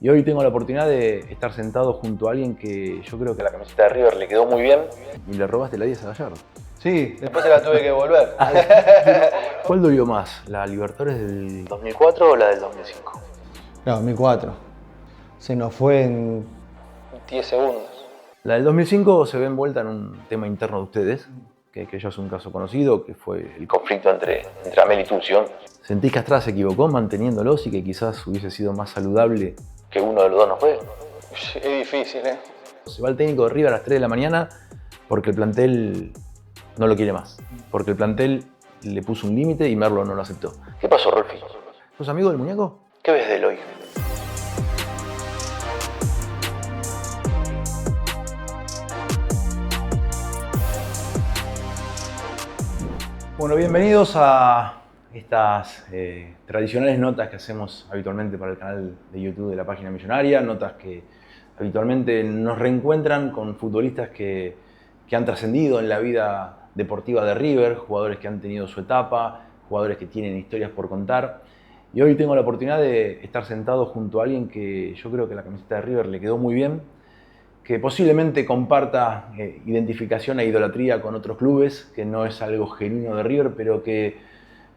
Y hoy tengo la oportunidad de estar sentado junto a alguien que yo creo que la camiseta de River le quedó muy bien y le robaste la 10 a Gallardo. Sí, después se la tuve que volver. ¿Cuál dolió más? ¿La Libertadores del 2004 o la del 2005? No, 2004. Se nos fue en 10 segundos. La del 2005 se ve envuelta en un tema interno de ustedes, que ya es un caso conocido, que fue el conflicto entre Amel y Tuccio. ¿Sentís que Astrada se equivocó manteniéndolos y que quizás hubiese sido más saludable que uno de los dos no juegue? Es difícil, ¿eh? Se va el técnico de River a las 3 de la mañana porque el plantel no lo quiere más. Porque el plantel le puso un límite y Merlo no lo aceptó. ¿Qué pasó, Rolfi? ¿Sos amigo del muñeco? ¿Qué ves de él hoy? Bueno, bienvenidos a estas tradicionales notas que hacemos habitualmente para el canal de YouTube de la Página Millonaria, notas que habitualmente nos reencuentran con futbolistas que han trascendido en la vida deportiva de River, jugadores que han tenido su etapa, jugadores que tienen historias por contar. Y hoy tengo la oportunidad de estar sentado junto a alguien que yo creo que la camiseta de River le quedó muy bien, que posiblemente comparta identificación e idolatría con otros clubes, que no es algo genuino de River, pero que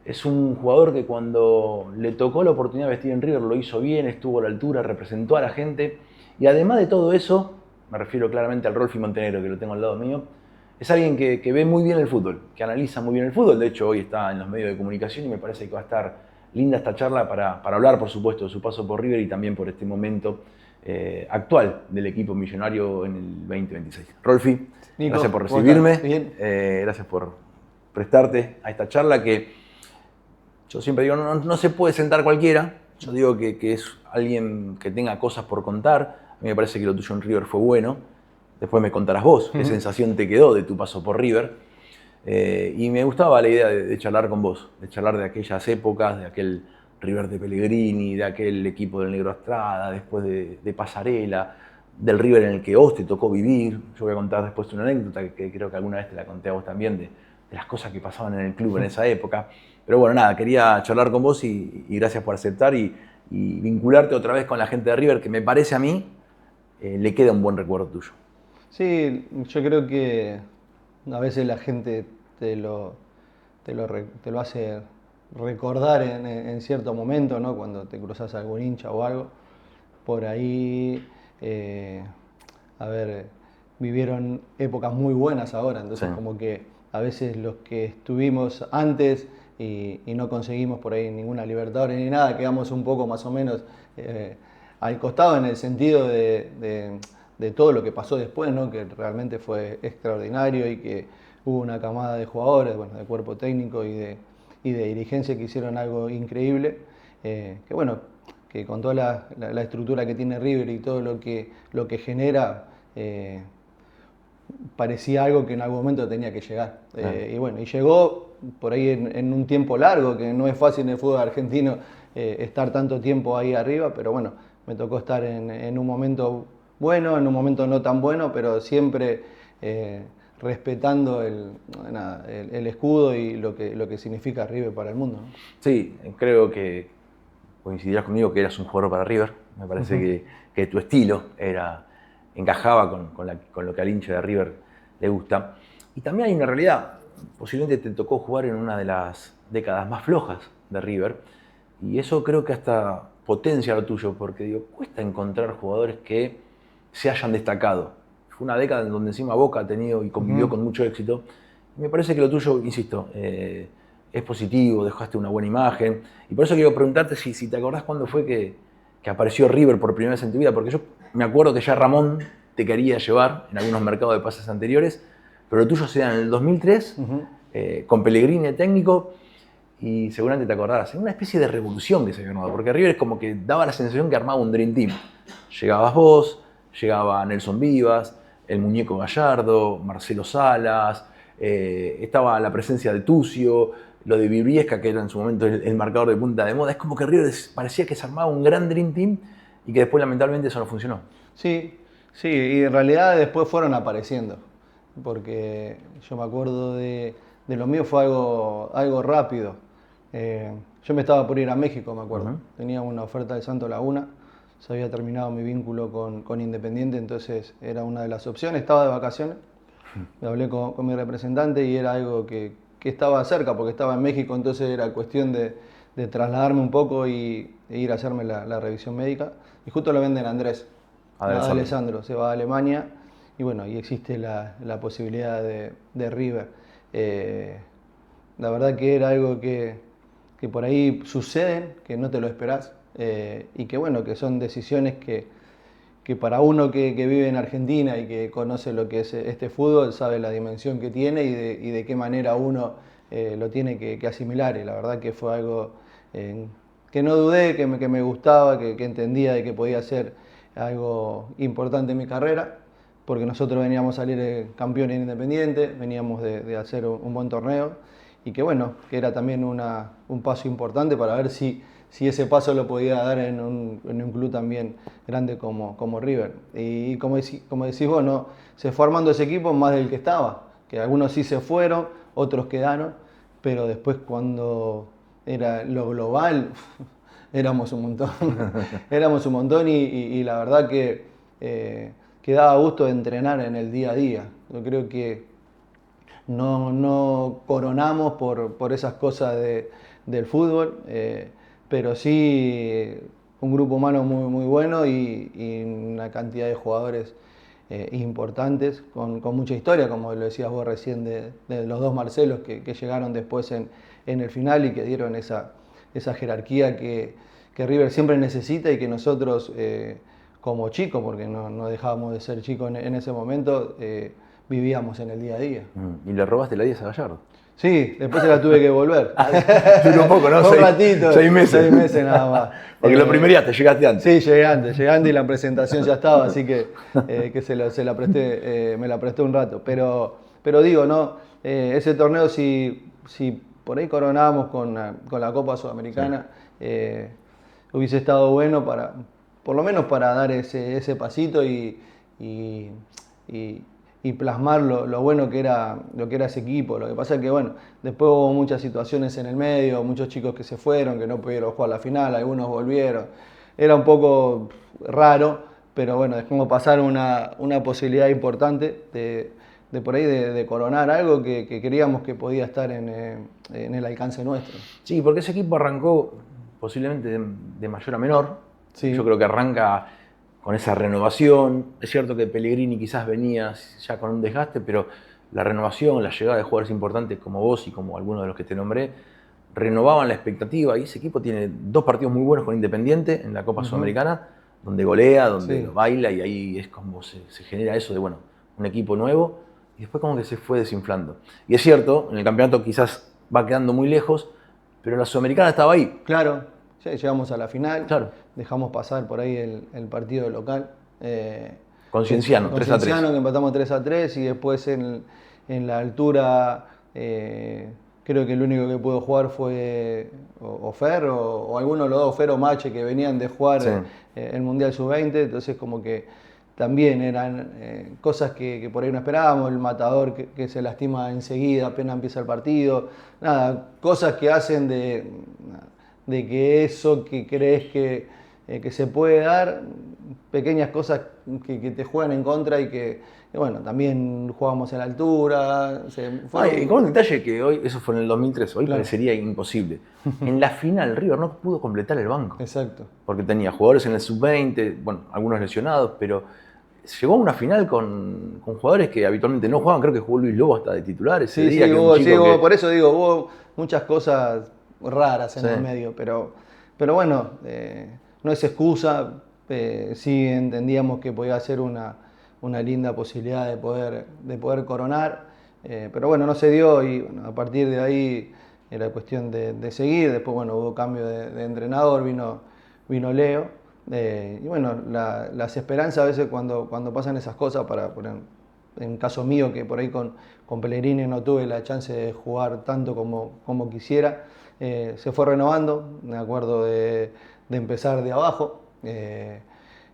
es un jugador que cuando le tocó la oportunidad de vestir en River lo hizo bien, estuvo a la altura, representó a la gente. Y además de todo eso, me refiero claramente al Rolfi Montenegro, que lo tengo al lado mío, es alguien que ve muy bien el fútbol, que analiza muy bien el fútbol. De hecho, hoy está en los medios de comunicación y me parece que va a estar linda esta charla para hablar, por supuesto, de su paso por River y también por este momento actual del equipo millonario en el 2026. Rolfi, Nico, gracias por recibirme, bien. gracias por prestarte a esta charla que yo siempre digo, no se puede sentar cualquiera. Yo digo que es alguien que tenga cosas por contar. A mí me parece que lo tuyo en River fue bueno. Después me contarás vos qué sensación te quedó de tu paso por River. Y me gustaba la idea de charlar con vos, de charlar de aquellas épocas, de aquel River de Pellegrini, de aquel equipo del Negro Astrada, después de Pasarela, del River en el que vos te tocó vivir. Yo voy a contar después una anécdota que creo que alguna vez te la conté a vos también, de las cosas que pasaban en el club en esa época. Pero bueno, nada, quería charlar con vos y gracias por aceptar y vincularte otra vez con la gente de River, que me parece a mí le queda un buen recuerdo tuyo. Sí, yo creo que a veces la gente te lo hace recordar en cierto momento, ¿no? Cuando te cruzas a algún hincha o algo. Por ahí, vivieron épocas muy buenas ahora, entonces Sí. como que a veces los que estuvimos antes y no conseguimos por ahí ninguna Libertadores ni nada, quedamos un poco más o menos al costado en el sentido de todo lo que pasó después, ¿no? Que realmente fue extraordinario y que hubo una camada de jugadores, bueno, de cuerpo técnico y de dirigencia que hicieron algo increíble, que bueno, que con toda la estructura que tiene River y todo lo que genera, parecía algo que en algún momento tenía que llegar. Y bueno, y llegó por ahí en un tiempo largo, que no es fácil en el fútbol argentino estar tanto tiempo ahí arriba, pero bueno, me tocó estar en un momento bueno, en un momento no tan bueno, pero siempre respetando el escudo y lo que significa River para el mundo, ¿no? Sí, creo que coincidirás conmigo que eras un jugador para River. Me parece que tu estilo encajaba con lo que al hincha de River le gusta. Y también hay una realidad. Posiblemente te tocó jugar en una de las décadas más flojas de River. Y eso creo que hasta potencia lo tuyo, porque digo, cuesta encontrar jugadores que se hayan destacado. Fue una década en donde encima Boca ha tenido y convivió con mucho éxito. Y me parece que lo tuyo, insisto, es positivo, dejaste una buena imagen. Y por eso quiero preguntarte si te acordás cuándo fue que apareció River por primera vez en tu vida, porque yo me acuerdo que ya Ramón te quería llevar en algunos mercados de pases anteriores, pero lo tuyo se da en el 2003, con Pellegrini de técnico, y seguramente te acordarás, en una especie de revolución que se había armado, porque River es como que daba la sensación que armaba un Dream Team. Llegabas vos, llegaba Nelson Vivas, el muñeco Gallardo, Marcelo Salas, estaba la presencia de Tuccio, lo de Vibriesca, que era en su momento el marcador de punta de moda. Es como que River parecía que se armaba un gran Dream Team y que después lamentablemente eso no funcionó. Sí, sí, y en realidad después fueron apareciendo, porque yo me acuerdo de lo mío fue algo rápido. Yo me estaba por ir a México, me acuerdo. Tenía una oferta de Santo Laguna, se había terminado mi vínculo con Independiente, entonces era una de las opciones. Estaba de vacaciones, hablé con mi representante y era algo que estaba cerca, porque estaba en México, entonces era cuestión de trasladarme un poco e ir a hacerme la revisión médica. Y justo lo venden a Andrés, a Alessandro, se va a Alemania y bueno, y existe la posibilidad de River. La verdad que era algo que por ahí suceden, que no te lo esperás, y que bueno, que son decisiones que para uno que vive en Argentina y que conoce lo que es este fútbol, sabe la dimensión que tiene y de qué manera uno lo tiene que asimilar. Y la verdad que fue algo que no dudé, que me gustaba, que entendía de que podía ser algo importante en mi carrera, porque nosotros veníamos a salir campeones Independiente, veníamos de hacer un buen torneo y que bueno, que era también un paso importante para ver si ese paso lo podía dar en un club también grande como River. Y como decís vos, ¿no? Se fue armando ese equipo más del que estaba, que algunos sí se fueron, otros quedaron, pero después cuando era lo global, éramos un montón. Éramos un montón y la verdad que daba gusto de entrenar en el día a día. Yo creo que no coronamos por esas cosas del fútbol, pero sí un grupo humano muy bueno y una cantidad de jugadores importantes con mucha historia, como lo decías vos recién, de los dos Marcelos que llegaron después en el final y que dieron esa jerarquía que River siempre necesita y que nosotros como chicos, porque no dejábamos de ser chicos en ese momento, vivíamos en el día a día. ¿Y le robaste la 10 a Gallardo? Sí, después se la tuve que volver. Duró poco, ¿no? Un ratito. 6 meses. 6 meses nada más. Porque lo primeriaste, llegaste antes. Sí, llegué antes y la presentación ya estaba, así que me la presté un rato. Pero digo, ¿no? Ese torneo, si por ahí coronábamos con la Copa Sudamericana, hubiese estado bueno por lo menos para dar ese pasito y plasmar lo bueno que era ese equipo. Lo que pasa es que, bueno, después hubo muchas situaciones en el medio, muchos chicos que se fueron, que no pudieron jugar la final, algunos volvieron. Era un poco raro, pero bueno, dejamos pasar una posibilidad importante de por ahí de coronar algo que creíamos que podía estar en el alcance nuestro. Sí, porque ese equipo arrancó posiblemente de mayor a menor. Sí. Yo creo que arranca con esa renovación. Es cierto que Pellegrini quizás venía ya con un desgaste, pero la renovación, la llegada de jugadores importantes como vos y como algunos de los que te nombré, renovaban la expectativa. Y ese equipo tiene 2 partidos muy buenos con Independiente en la Copa Sudamericana, donde golea, donde baila, y ahí es como se genera eso de, bueno, un equipo nuevo, y después como que se fue desinflando. Y es cierto, en el campeonato quizás va quedando muy lejos, pero la Sudamericana estaba ahí. Claro. Sí, llegamos a la final, claro. Dejamos pasar por ahí el partido local. Con Cienciano, 3-3. Cienciano, que empatamos 3-3 y después en la altura creo que el único que pudo jugar fue o Fer o alguno de los dos, Fer o Mache, que venían de jugar el Mundial Sub-20, entonces como que también eran cosas que por ahí no esperábamos, el matador que se lastima enseguida, apenas empieza el partido, nada, cosas que hacen de que eso que crees que se puede dar, pequeñas cosas que te juegan en contra y que bueno, también jugábamos en la altura. Y con un detalle que hoy, eso fue en el 2003, hoy parecería imposible. En la final River no pudo completar el banco. Exacto. Porque tenía jugadores en el sub-20, bueno, algunos lesionados, pero llegó a una final con jugadores que habitualmente no jugaban. Creo que jugó Luis Lobo hasta de titular ese día. Por eso digo, hubo muchas cosas raras en el medio, pero bueno, no es excusa, sí entendíamos que podía ser una linda posibilidad de poder coronar, pero bueno, no se dio y bueno, a partir de ahí era cuestión de seguir. Después bueno, hubo cambio de entrenador, vino Leo, y bueno, las esperanzas a veces cuando pasan esas cosas, en caso mío que por ahí con Pellegrini no tuve la chance de jugar tanto como quisiera, se fue renovando, me acuerdo de empezar de abajo,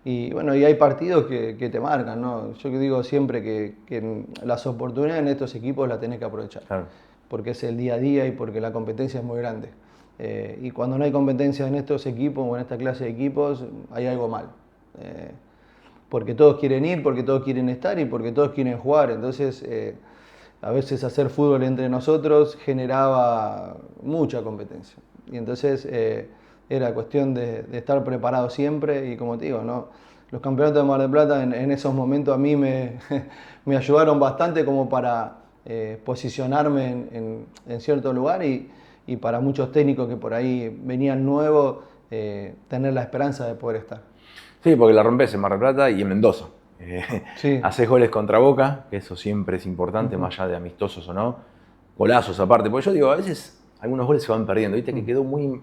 y bueno, y hay partidos que te marcan, ¿no? Yo digo siempre que las oportunidades en estos equipos las tenés que aprovechar, claro, porque es el día a día y porque la competencia es muy grande, y cuando no hay competencia en estos equipos o en esta clase de equipos hay algo mal. porque todos quieren ir, porque todos quieren estar y porque todos quieren jugar. Entonces, a veces hacer fútbol entre nosotros generaba mucha competencia. Y entonces era cuestión de estar preparado siempre y como te digo, ¿no? Los campeonatos de Mar del Plata en esos momentos a mí me ayudaron bastante como para posicionarme en cierto lugar y para muchos técnicos que por ahí venían nuevos, tener la esperanza de poder estar. Sí, porque la rompes en Mar del Plata y en Mendoza. Sí. Haces goles contra Boca, que eso siempre es importante, más allá de amistosos o no. Golazos aparte, porque yo digo, a veces algunos goles se van perdiendo. Viste que quedó muy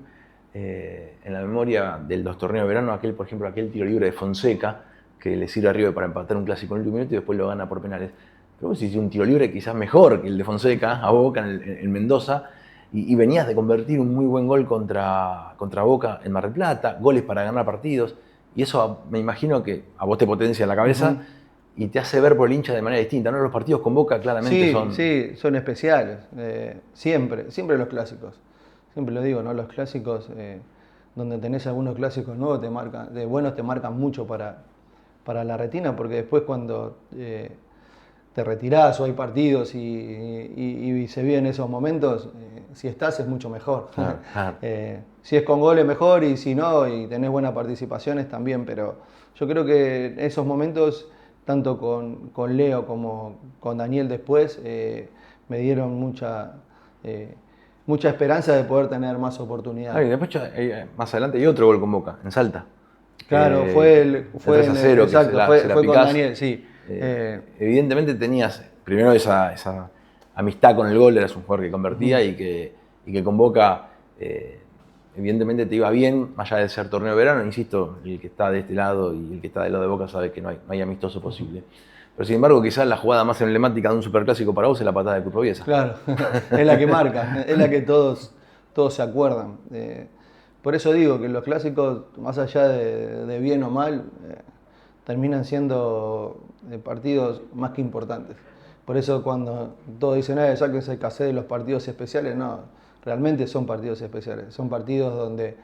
en la memoria de los torneos de verano, por ejemplo, aquel tiro libre de Fonseca, que le sirve a River para empatar un clásico en el último minuto y después lo gana por penales. Pero vos hiciste un tiro libre quizás mejor que el de Fonseca a Boca en Mendoza, y venías de convertir un muy buen gol contra Boca en Mar del Plata, goles para ganar partidos. Y eso me imagino que a vos te potencia la cabeza y te hace ver por el hincha de manera distinta, ¿no? Los partidos con Boca claramente son... Sí, son especiales. Siempre los clásicos. Siempre lo digo, ¿no? Los clásicos, donde tenés algunos clásicos nuevos, de buenos te marcan mucho para la retina, porque después cuando te retirás o hay partidos y se viven esos momentos, si estás es mucho mejor. Claro, claro. Si es con goles mejor y si no, y tenés buenas participaciones también, pero yo creo que esos momentos, tanto con Leo como con Daniel después, me dieron mucha esperanza de poder tener más oportunidades. Y después más adelante hay otro gol con Boca, en Salta. Claro, fue el 3-0, exacto, se la fue con picás. Daniel, sí. Evidentemente tenías primero esa amistad con el gol, eras un jugador que convertía y que con Boca evidentemente te iba bien, más allá de ser torneo de verano. Insisto, el que está de este lado y el que está del lado de Boca sabe que no hay amistoso posible. Pero sin embargo, quizás la jugada más emblemática de un superclásico para vos es la patada de Curroviesa. Claro, es la que marca, es la que todos se acuerdan. Por eso digo que los clásicos, más allá de bien o mal, terminan siendo partidos más que importantes. Por eso cuando todos dicen, sáquense el cassette de los partidos especiales, no, realmente son partidos especiales. Son partidos donde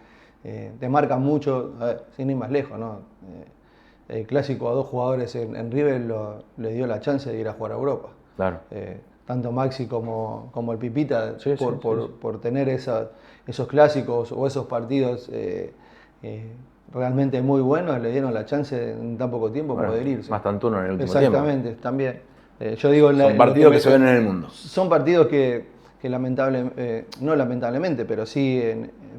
te marcan mucho, sin ir más lejos, ¿no? El clásico a dos jugadores en River le dio la chance de ir a jugar a Europa. Claro. Tanto Maxi como el Pipita, Sí, por tener esos clásicos o esos partidos realmente muy buenos, le dieron la chance en tan poco tiempo poder irse. Más Tantuno en el último Exactamente, tiempo. también. Yo digo, son partidos que se ven en el mundo. Son partidos que no lamentablemente, pero sí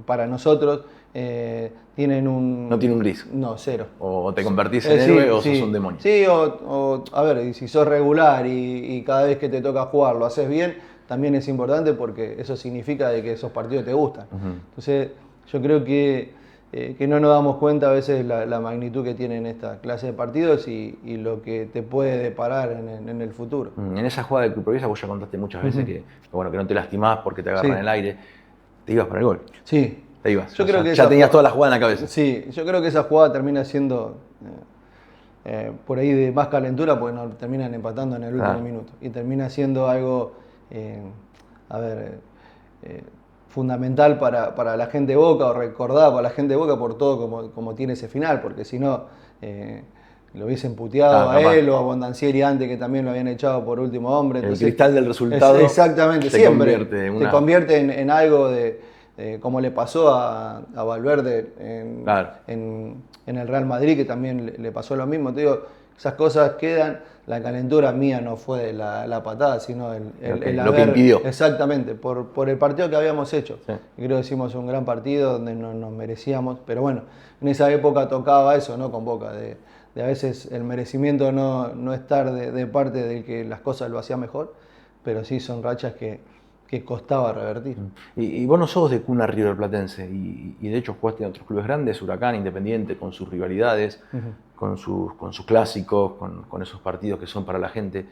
para nosotros tienen un... No tiene un gris. No, cero. O te convertís en héroe o sos un demonio. Sí, a ver, y si sos regular y cada vez que te toca jugar lo haces bien, también es importante porque eso significa de que esos partidos te gustan. Entonces, yo creo que no nos damos cuenta a veces la magnitud que tienen esta clase de partidos y lo que te puede deparar en el futuro. En esa jugada de Curroviesa vos ya contaste muchas veces que no te lastimás porque te agarran en el aire. Te ibas para el gol. Sí. Te ibas. Yo creo que ya tenías toda la jugada en la cabeza. Sí, yo creo que esa jugada termina siendo por ahí de más calentura porque nos terminan empatando en el último minuto. Y termina siendo algo, fundamental para la gente de Boca, o recordada para la gente de Boca por todo como tiene ese final, porque si no lo hubiesen puteado a él o a Bondancieri antes, que también lo habían echado por último hombre. Entonces, el cristal del resultado exactamente, siempre te convierte en algo como le pasó a Valverde en el Real Madrid, que también le pasó lo mismo. Te digo, esas cosas quedan. La calentura mía no fue la patada, sino lo que impidió. Exactamente, por el partido que habíamos hecho. Sí. Creo que hicimos un gran partido donde nos merecíamos, pero bueno, en esa época tocaba eso, ¿no? Con Boca, de a veces el merecimiento no estar de parte del que las cosas lo hacía mejor, pero sí son rachas que costaba revertir. Y vos no sos de cuna riverplatense, y de hecho jugaste en otros clubes grandes, Huracán, Independiente, con sus rivalidades, con sus clásicos, con esos partidos que son para la gente.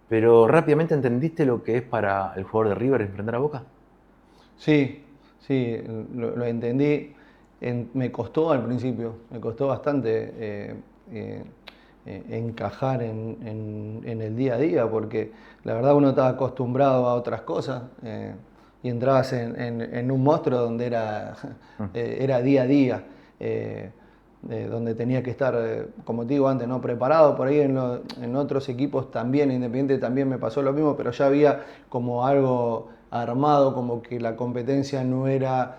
Pero rápidamente entendiste lo que es para el jugador de River enfrentar a Boca. Sí, lo entendí. Me costó al principio, me costó bastante encajar en el día a día, porque la verdad uno estaba acostumbrado a otras cosas y entrabas en un monstruo donde era día a día. donde tenía que estar, como te digo antes, ¿no? Preparado. Por ahí en otros equipos también, Independiente también me pasó lo mismo, pero ya había como algo armado, como que la competencia no era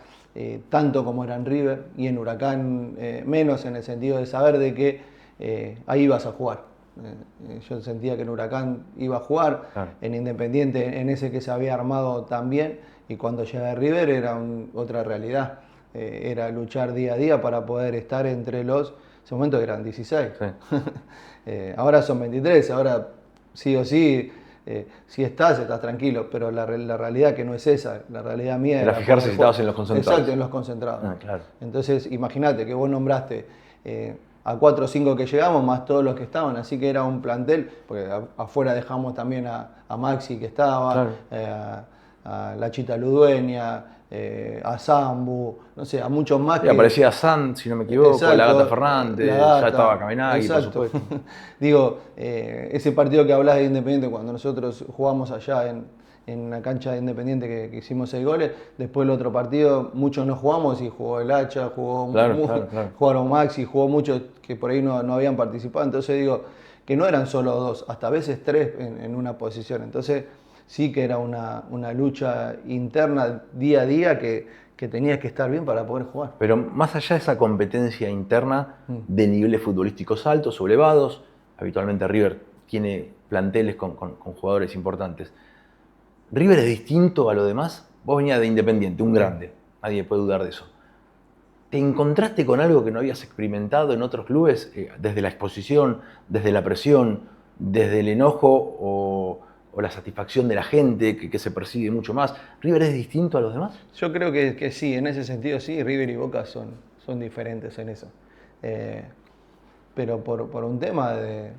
tanto como era en River, y en Huracán menos, en el sentido de saber de que ahí ibas a jugar. Yo sentía que en Huracán iba a jugar, Claro. en Independiente en ese que se había armado también, y cuando llegué a River era otra realidad. Era luchar día a día para poder estar entre los, en ese momento eran 16, Sí. Ahora son 23, ahora sí o sí, si estás tranquilo, pero la realidad que no es esa, la realidad mía Era era fijarse poder si jugar. estabas en los concentrados. Exacto, en los concentrados. Ah, claro. Entonces, imagínate que vos nombraste a 4 o 5 que llegamos, más todos los que estaban, así que era un plantel, porque afuera dejamos también a Maxi que estaba, Claro. a la Chita Ludueña, a Zambu, no sé, a muchos más. Y aparecía San, si no me equivoco, Exacto, la Gata Fernández, la Gata, ya estaba Caminagui, por exacto. supuesto. Digo, ese partido que hablás de Independiente, cuando nosotros jugamos allá en la cancha de Independiente que hicimos 6 goles, después el otro partido muchos no jugamos, y jugó el Hacha, Claro. jugaron Maxi, jugó muchos que por ahí no habían participado. Entonces digo, que no eran solo 2, hasta a veces 3 en una posición. Entonces sí que era una lucha interna día a día que tenías que estar bien para poder jugar. Pero más allá de esa competencia interna de niveles futbolísticos altos o elevados, habitualmente River tiene planteles con jugadores importantes. ¿River es distinto a lo demás? Vos venías de Independiente, un grande, nadie puede dudar de eso. ¿Te encontraste con algo que no habías experimentado en otros clubes? Desde la exposición, desde la presión, desde el enojo o la satisfacción de la gente, que se persigue mucho más. ¿River es distinto a los demás? Yo creo que sí, en ese sentido sí, River y Boca son diferentes en eso. Pero por un tema de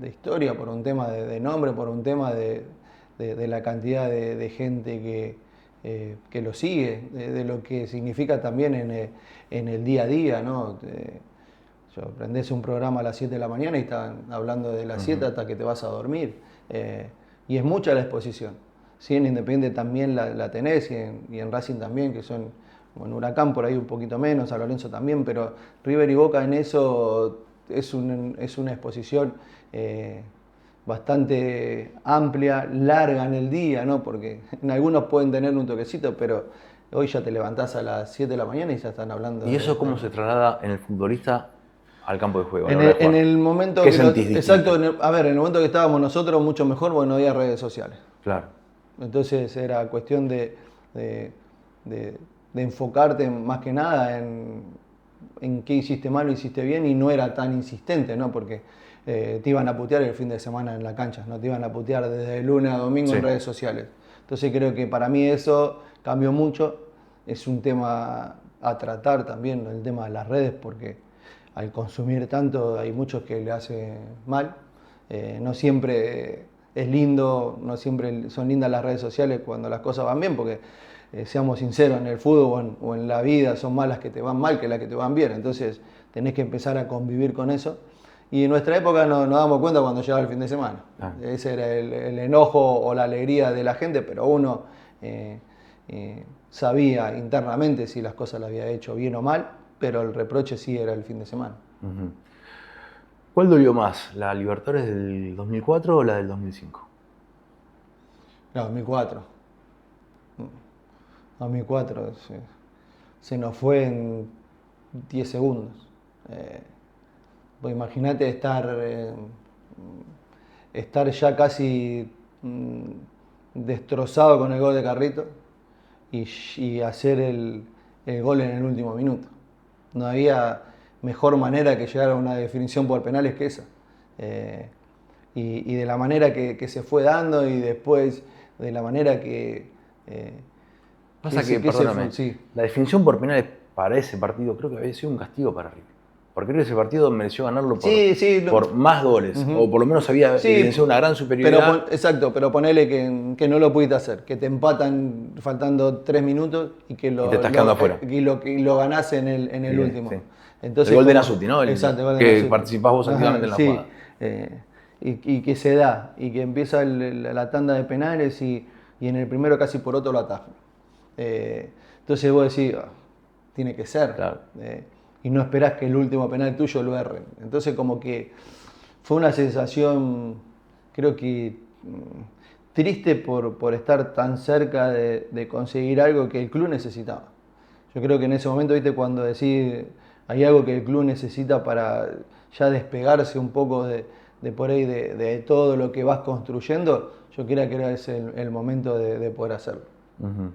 historia, por un tema de nombre, por un tema de la cantidad de gente que lo sigue, de lo que significa también en el día a día, ¿no? Yo prendés un programa a las 7 de la mañana y están hablando de las 7 hasta que te vas a dormir. Y es mucha la exposición. Sí, en Independiente también la tenés, y en Racing también, que son, bueno, Huracán por ahí un poquito menos, San Lorenzo también, pero River y Boca en eso es una exposición bastante amplia, larga en el día, ¿no? Porque en algunos pueden tener un toquecito, pero hoy ya te levantás a las 7 de la mañana y ya están hablando. ¿Y eso cómo se traslada en el futbolista al campo de juego? En el momento ¿Qué que sentís distinto? exacto, en el momento que estábamos nosotros mucho mejor, porque no había redes sociales. Claro. Entonces era cuestión de enfocarte más que nada en qué hiciste mal o hiciste bien, y no era tan insistente, ¿no? Porque te iban a putear el fin de semana en la cancha, no te iban a putear desde lunes a domingo Sí. en redes sociales. Entonces creo que para mí eso cambió mucho. Es un tema a tratar también, el tema de las redes, porque al consumir tanto hay muchos que le hace mal. No siempre es lindo, no siempre son lindas las redes sociales cuando las cosas van bien, porque seamos sinceros, en el fútbol o en la vida son más las que te van mal que las que te van bien. Entonces tenés que empezar a convivir con eso. Y en nuestra época nos damos cuenta cuando llegaba el fin de semana. Ese era el enojo o la alegría de la gente, pero uno sabía internamente si las cosas las había hecho bien o mal, pero el reproche sí era el fin de semana. Uh-huh. ¿Cuál dolió más, la Libertadores del 2004 o la del 2005? No, 2004. 2004 se nos fue en 10 segundos. Pues imagínate estar ya casi destrozado con el gol de Carrito y hacer el gol en el último minuto. No había mejor manera que llegar a una definición por penales que esa. Y de la manera que se fue dando, y después de la manera que... perdóname, sí. La definición por penales para ese partido creo que había sido un castigo para River. Porque creo que ese partido mereció ganarlo por más goles, o por lo menos había evidenciado una gran superioridad. Exacto, pero ponele que no lo pudiste hacer, que te empatan faltando 3 minutos y que Y te estás quedando afuera. Y lo ganás en el último. Sí. Entonces, el gol de Nasuti, ¿no? Exacto, el gol de que Nasuti. participás vos activamente en la jugada. Y que se da, y que empieza la tanda de penales, y en el primero casi por otro lo ataja. Entonces vos decís, tiene que ser. Claro. y no esperás que el último penal tuyo lo erren. Entonces como que fue una sensación, creo que triste por estar tan cerca de conseguir algo que el club necesitaba. Yo creo que en ese momento, viste, cuando decís hay algo que el club necesita para ya despegarse un poco de por ahí, de todo lo que vas construyendo, yo creo que era ese el momento de poder hacerlo. Uh-huh.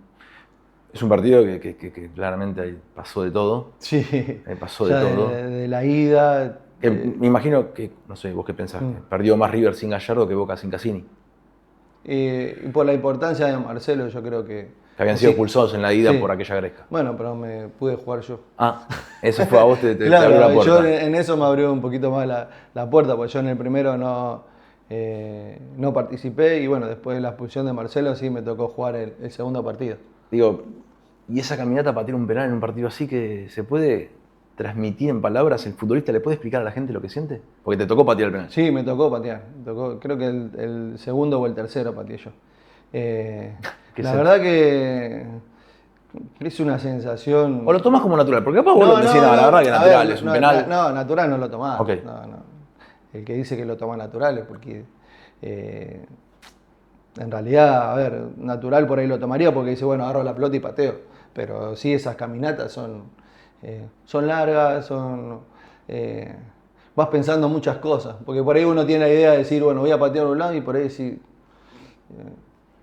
Es un partido que claramente pasó de todo. Sí, pasó de todo. De la ida. Me imagino que, no sé, vos qué pensás, que perdió más River sin Gallardo que Boca sin Cassini. Y por la importancia de Marcelo, yo creo que habían sido expulsados en la ida por aquella gresca. Bueno, pero me pude jugar yo. Ah, eso fue a vos, te claro, abrió la puerta. Yo en eso me abrió un poquito más la puerta, porque yo en el primero no participé y bueno, después de la expulsión de Marcelo sí me tocó jugar el segundo partido. Digo, y esa caminata para tirar un penal en un partido así, que se puede transmitir en palabras, ¿el futbolista le puede explicar a la gente lo que siente? Porque te tocó patear el penal. Sí, me tocó patear. Creo que el segundo o el tercero pateé yo. La verdad que es una sensación... ¿O lo tomas como natural? Porque capaz vos lo decís, la verdad que natural, es un penal. No, natural no lo tomás. Okay. No. El que dice que lo toma natural es porque... en realidad, a ver, natural por ahí lo tomaría porque dice, bueno, agarro la pelota y pateo. Pero sí, esas caminatas son largas, vas pensando muchas cosas. Porque por ahí uno tiene la idea de decir, bueno, voy a patear a un lado y por ahí sí...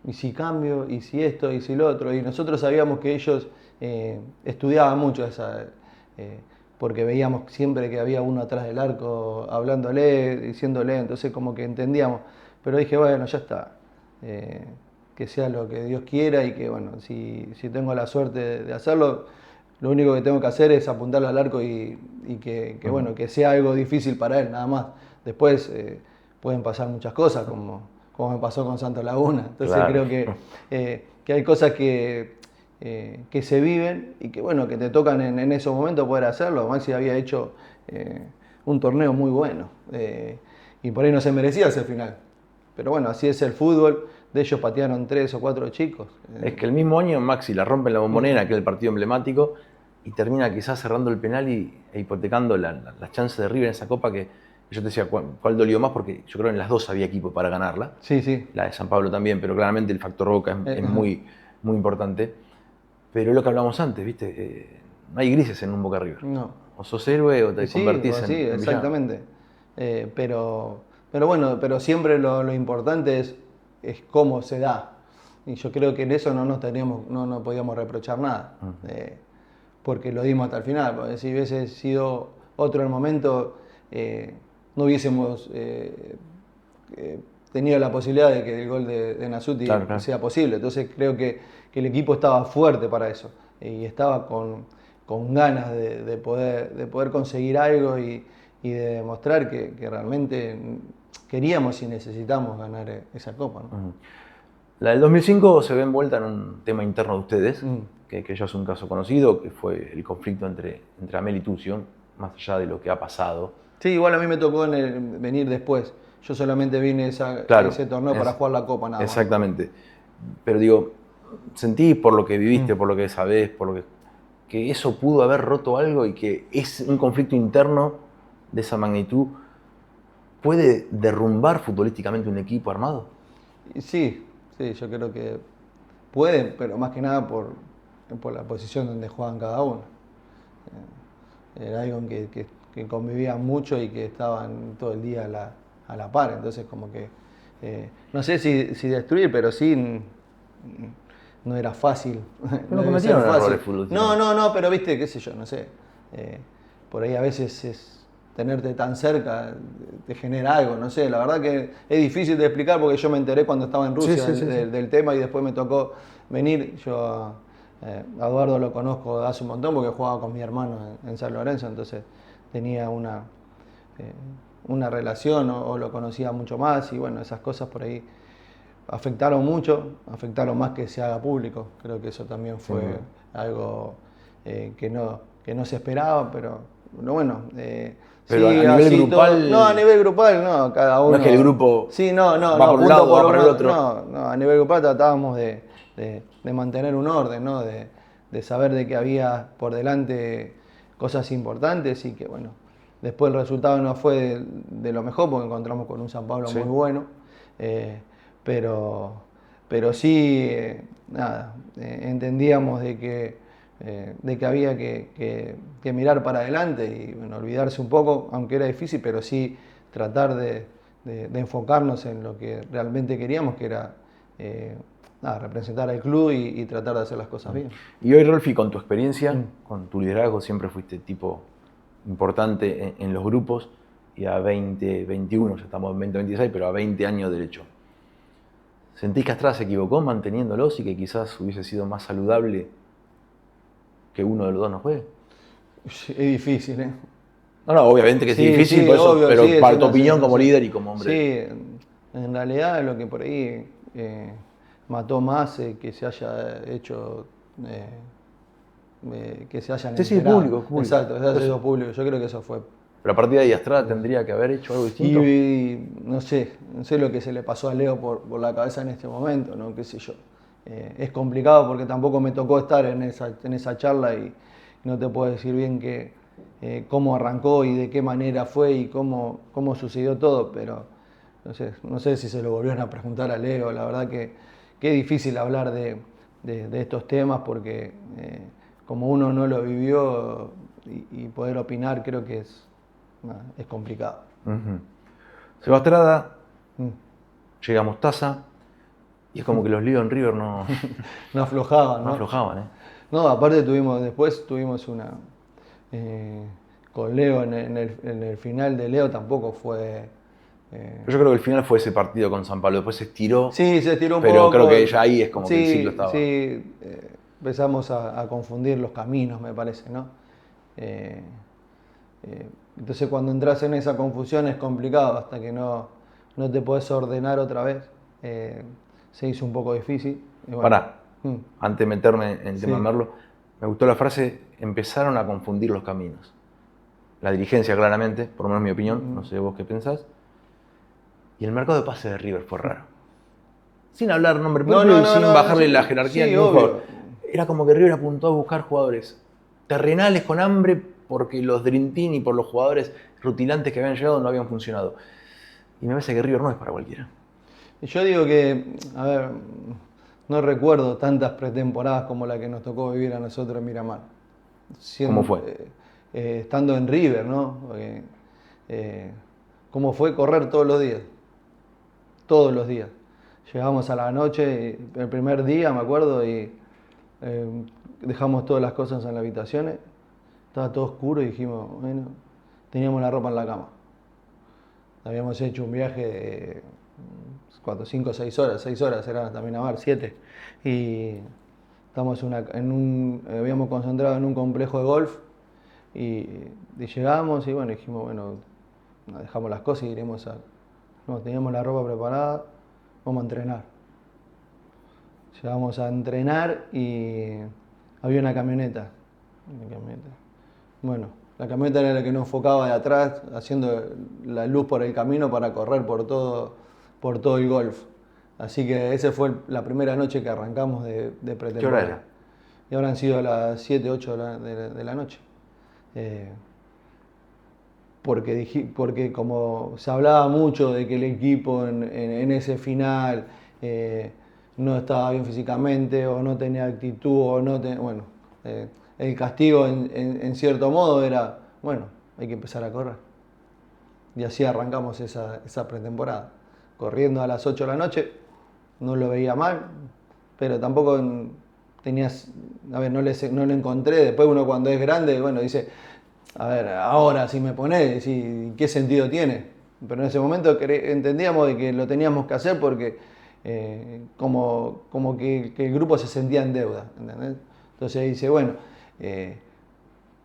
y si cambio, y si esto, y si lo otro. Y nosotros sabíamos que ellos estudiaban mucho porque veíamos siempre que había uno atrás del arco hablándole, diciéndole, entonces como que entendíamos. Pero dije, bueno, ya está, que sea lo que Dios quiera y que, bueno, si tengo la suerte de hacerlo, lo único que tengo que hacer es apuntarlo al arco y que bueno, que sea algo difícil para él, nada más. Después pueden pasar muchas cosas, como me pasó con Santos Laguna. Entonces claro. Creo que hay cosas que se viven y que bueno, que te tocan en esos momentos poder hacerlo. Maxi había hecho un torneo muy bueno y por ahí no se merecía ese final. Pero bueno, así es el fútbol. De ellos patearon 3 o 4 chicos. Es que el mismo año Maxi la rompe en la Bombonera, que es el partido emblemático, y termina quizás cerrando el penal e hipotecando las chances de River en esa copa que yo te decía cuál dolió más, porque yo creo que en las dos había equipo para ganarla. Sí. La de San Pablo también, pero claramente el factor Boca es muy, muy importante. Pero es lo que hablamos antes, ¿viste? No hay grises en un Boca River. No. O sos héroe o te convertís en villano. Exactamente. Pero bueno, pero siempre lo importante es cómo se da. Y yo creo que en eso no podíamos reprochar nada. Porque lo dimos hasta el final. Porque si hubiese sido otro el momento... no hubiésemos tenido la posibilidad de que el gol de Nasuti sea posible. Entonces creo que el equipo estaba fuerte para eso y estaba con ganas de poder conseguir algo y de demostrar que realmente queríamos y necesitamos ganar esa copa, ¿no? La del 2005 se ve envuelta en un tema interno de ustedes, que ya es un caso conocido, que fue el conflicto entre Amel y Tucio, más allá de lo que ha pasado. Sí, igual a mí me tocó venir después. Yo solamente vine ese torneo para jugar la Copa, nada más. Exactamente. Pero digo, sentís por lo que viviste, por lo que sabés, que eso pudo haber roto algo y que es un conflicto interno de esa magnitud puede derrumbar futbolísticamente un equipo armado. Sí, yo creo que puede, pero más que nada por la posición donde juegan cada uno. Era algo que convivían mucho y que estaban todo el día a la par, entonces como que no sé si destruir, pero sí no era fácil. No cometieron errores futbolísticos. No, pero viste, qué sé yo, no sé. Por ahí a veces tenerte tan cerca te genera algo, no sé, la verdad que es difícil de explicar porque yo me enteré cuando estaba en Rusia del tema y después me tocó venir. Yo a Eduardo lo conozco hace un montón porque jugaba con mi hermano en San Lorenzo, entonces tenía una relación o lo conocía mucho más y bueno, esas cosas por ahí afectaron mucho, afectaron más que se haga público. Creo que eso también fue algo que no se esperaba, pero bueno. Pero sí, a nivel grupal... No, a nivel grupal no, cada uno... No es que el grupo va por un lado o va por el otro. No, a nivel grupal tratábamos de mantener un orden, ¿no? De saber de que había por delante cosas importantes y que bueno, después el resultado no fue de lo mejor porque encontramos con un San Pablo Sí. muy bueno, pero, pero sí, nada, entendíamos de que había que mirar para adelante y bueno, olvidarse un poco, aunque era difícil, pero sí tratar de enfocarnos en lo que realmente queríamos, que era nada, representar al club y tratar de hacer las cosas bien. Y hoy, Rolfi, con tu experiencia, con tu liderazgo, siempre fuiste tipo importante en los grupos y a 20, 21, ya estamos en 20, 26, pero a 20 años derecho. ¿Sentís que Astrada se equivocó manteniéndolos y que quizás hubiese sido más saludable que uno de los dos no juegue? Es difícil, ¿eh? No, obviamente que es Sí, difícil, sí, por eso, obvio, sí, pero es para tu una opinión como sensación. líder y como hombre. Sí, en realidad lo que por ahí mató más que se haya hecho, que se hayan Sí, enterado. público. Exacto, se haya hecho público. Yo creo que eso fue. Pero a partir de ahí Astrada tendría que haber hecho algo distinto. Y no sé lo que se le pasó a Leo por la cabeza en este momento, ¿no? Qué sé yo. Es complicado porque tampoco me tocó estar en esa charla y no te puedo decir bien cómo arrancó y de qué manera fue y cómo sucedió todo, pero no sé si se lo volvieron a preguntar a Leo. La verdad que es difícil hablar de estos temas porque como uno no lo vivió y poder opinar creo que es complicado. Se va Astrada, llega Mostaza y es como que los líos en River no aflojaban, ¿no? aflojaban, ¿eh? No, aparte después tuvimos una con Leo en el final de Leo tampoco fue. Pero yo creo que el final fue ese partido con San Pablo, después se estiró. Sí, se estiró un pero poco. Creo que ya ahí es como que el Sí, ciclo estaba. sí, empezamos a confundir los caminos, me parece, ¿no? Entonces cuando entras en esa confusión es complicado, hasta que no te podés ordenar otra vez, se hizo un poco difícil. Y bueno, Pará, antes de meterme en el tema de Merlo, me gustó la frase, empezaron a confundir los caminos. La dirigencia claramente, por lo menos mi opinión, no sé vos qué pensás. Y el mercado de pase de River fue raro. Sin hablar nombre propio y sin bajarle la jerarquía a ningún jugador. Era como que River apuntó a buscar jugadores terrenales con hambre porque los Dream Team y por los jugadores rutilantes que habían llegado no habían funcionado. Y me parece que River no es para cualquiera. Yo digo que, a ver, no recuerdo tantas pretemporadas como la que nos tocó vivir a nosotros en Miramar. ¿Cómo fue? Estando en River, ¿no? Porque, ¿cómo fue correr todos los días? Todos los días. Llegamos a la noche, el primer día me acuerdo, y dejamos todas las cosas en las habitaciones. Estaba todo oscuro y dijimos, bueno, teníamos la ropa en la cama. Habíamos hecho un viaje de 4, 5, 6 horas, 6 horas eran hasta Miramar, 7. Y estamos habíamos concentrado en un complejo de golf y llegamos y bueno, dijimos, bueno, dejamos las cosas y iremos no, teníamos la ropa preparada, vamos a entrenar. Llegamos a entrenar y había una camioneta. Bueno, la camioneta era la que nos enfocaba de atrás, haciendo la luz por el camino para correr por todo el golf. Así que esa fue la primera noche que arrancamos de pretemporada. ¿Qué hora era? Y habrán sido las 7, 8 de la noche. Porque como se hablaba mucho de que el equipo en ese final no estaba bien físicamente o no tenía actitud o no bueno, el castigo en cierto modo era, bueno, hay que empezar a correr. Y así arrancamos esa pretemporada. Corriendo a las 8 de la noche, no lo veía mal, pero tampoco tenías, a ver, no lo encontré. Después uno cuando es grande, bueno, dice, a ver, ahora si me ponés, ¿qué sentido tiene? Pero en ese momento entendíamos de que lo teníamos que hacer porque como que el grupo se sentía en deuda, ¿entendés? Entonces dice, bueno,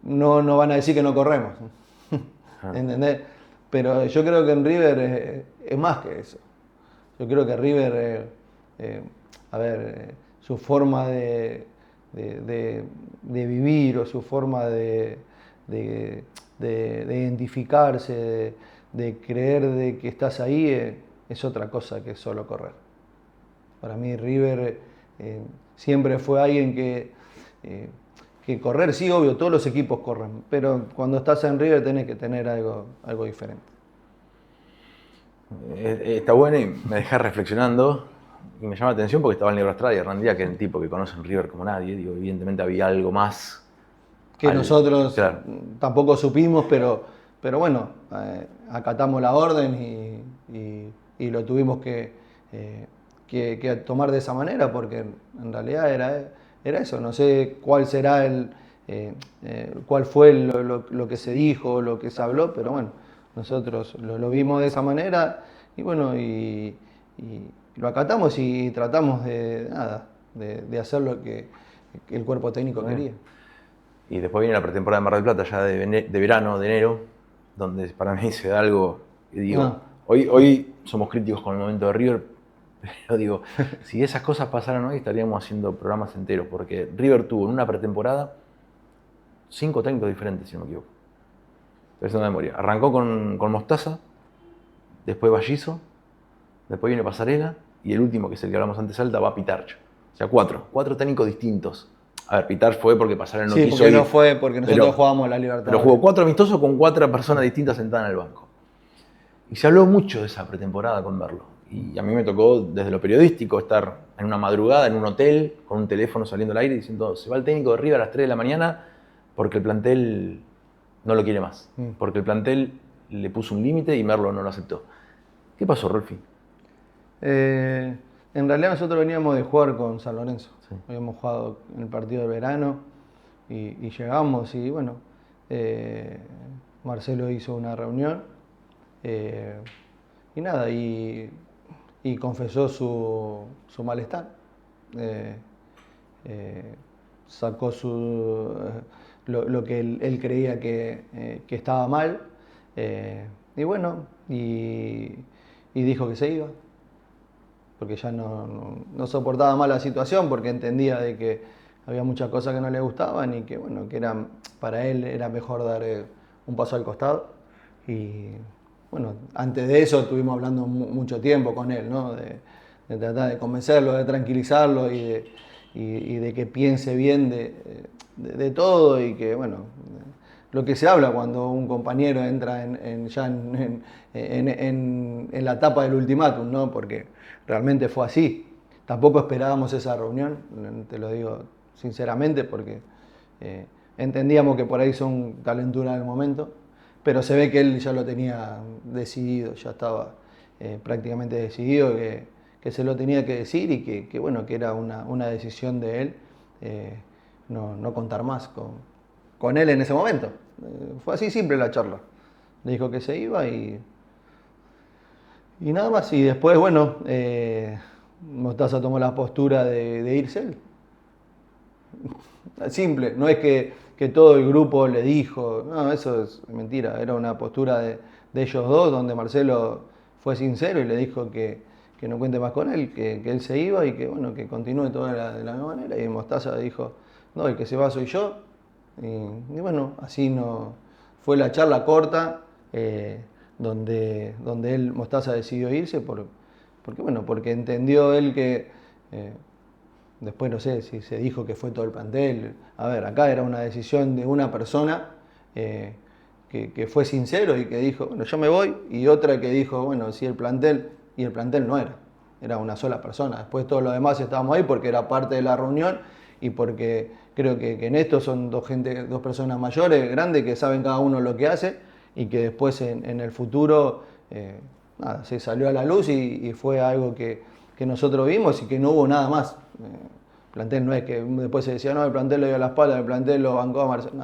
no van a decir que no corremos, ¿entendés? Pero yo creo que en River es más que eso. Yo creo que River, su forma de vivir o su forma de identificarse, de creer de que estás ahí, es otra cosa que solo correr. Para mí River siempre fue alguien que que correr, sí, obvio, todos los equipos corren, pero cuando estás en River tenés que tener algo diferente. Está bueno y me deja reflexionando y me llama la atención porque estaba el Negro Estrada y Hernán Díaz, que es un tipo que conoce en River como nadie. Digo, evidentemente había algo más. Que nosotros claro. tampoco supimos, pero bueno, acatamos la orden y lo tuvimos que tomar de esa manera, porque en realidad era eso. No sé cuál será cuál fue lo que se dijo, lo que se habló, pero bueno, nosotros lo vimos de esa manera y bueno, y lo acatamos y tratamos de hacer lo que el cuerpo técnico quería. Y después viene la pretemporada de Mar del Plata, ya de verano, de enero, donde para mí se da algo que digo, hoy somos críticos con el momento de River, pero digo, si esas cosas pasaran hoy estaríamos haciendo programas enteros, porque River tuvo en una pretemporada 5 técnicos diferentes, si no me equivoco. Es una memoria. Arrancó con Mostaza, después Ballizo, después viene Pasarela, y el último, que es el que hablamos antes, Salta, va Pitarch. O sea, 4 técnicos distintos. A ver, Pitar fue porque Pasarela no quiso ir. Sí, no fue porque nosotros jugábamos la Libertadores. Pero jugó 4 amistosos con 4 personas distintas sentadas en el banco. Y se habló mucho de esa pretemporada con Merlo. Y a mí me tocó, desde lo periodístico, estar en una madrugada en un hotel, con un teléfono saliendo al aire, diciendo, se va el técnico de River a las 3 de la mañana porque el plantel no lo quiere más. Porque el plantel le puso un límite y Merlo no lo aceptó. ¿Qué pasó, Rolfi? En realidad nosotros veníamos de jugar con San Lorenzo. Sí. Habíamos jugado en el partido de verano y llegamos y bueno, Marcelo hizo una reunión y nada, y confesó su malestar. Sacó lo que él creía que estaba mal y bueno, y dijo que se iba. Porque ya no soportaba más la situación, porque entendía de que había muchas cosas que no le gustaban y que bueno, que para él era mejor dar un paso al costado. Y bueno, antes de eso estuvimos hablando mucho tiempo con él, ¿no? De tratar de convencerlo, de tranquilizarlo y de que piense bien de todo y que bueno, lo que se habla cuando un compañero entra en la etapa del ultimátum, ¿no? Porque realmente fue así. Tampoco esperábamos esa reunión, te lo digo sinceramente, porque entendíamos que por ahí son calenturas del momento, pero se ve que él ya lo tenía decidido, ya estaba prácticamente decidido que se lo tenía que decir y que bueno, que era una decisión de él no contar más con él en ese momento. Fue así simple la charla. Le dijo que se iba y nada más. Y después, bueno, Mostaza tomó la postura de irse él. Simple, no es que todo el grupo le dijo, no, eso es mentira, era una postura de ellos dos, donde Marcelo fue sincero y le dijo que no cuente más con él, que él se iba y que bueno, que continúe todo de la misma manera. Y Mostaza dijo, no, el que se va soy yo. Y bueno, así no fue la charla corta, donde él, Mostaza, decidió irse porque entendió él que después no sé si se dijo que fue todo el plantel. A ver, acá era una decisión de una persona que fue sincero y que dijo, bueno, yo me voy, y otra que dijo, bueno, si el plantel, y el plantel no era una sola persona. Después todos los demás estábamos ahí porque era parte de la reunión y porque creo que en esto son dos personas mayores, grandes, que saben cada uno lo que hace y que después en el futuro nada, se salió a la luz y fue algo que nosotros vimos y que no hubo nada más. El plantel no es que después se decía, no, el plantel le dio la espalda, el plantel lo bancó a Marcelo.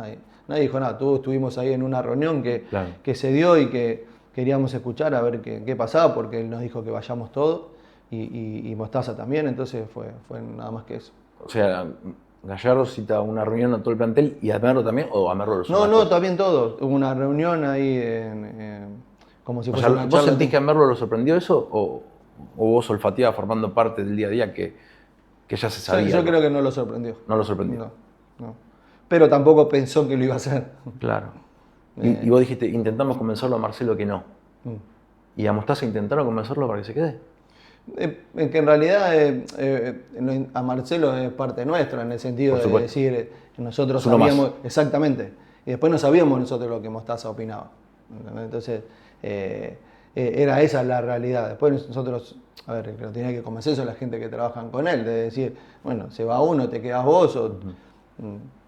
Nadie dijo nada, todos estuvimos ahí en una reunión que se dio y que queríamos escuchar a ver qué pasaba, porque él nos dijo que vayamos todos y Mostaza también, entonces fue nada más que eso. O sea, Gallardo cita una reunión a todo el plantel y a Merlo también, o a Merlo No, también todos. Hubo una reunión ahí como si fuese una charla. ¿Vos sentís que a Merlo lo sorprendió eso o vos olfateabas formando parte del día a día que ya se sabía? Yo creo que no lo sorprendió. No lo sorprendió. No. Pero tampoco pensó que lo iba a hacer. Claro. Y vos dijiste, intentamos convencerlo a Marcelo que no. ¿Y a Mostaza intentaron convencerlo para que se quede? En que en realidad a Marcelo es parte nuestra, en el sentido de decir, nosotros sabíamos exactamente, y después no sabíamos nosotros lo que Mostaza opinaba. Entonces, era esa la realidad. Después nosotros, a ver, lo tenía que convencer son la gente que trabajan con él, de decir, bueno, se va uno, te quedas vos, o,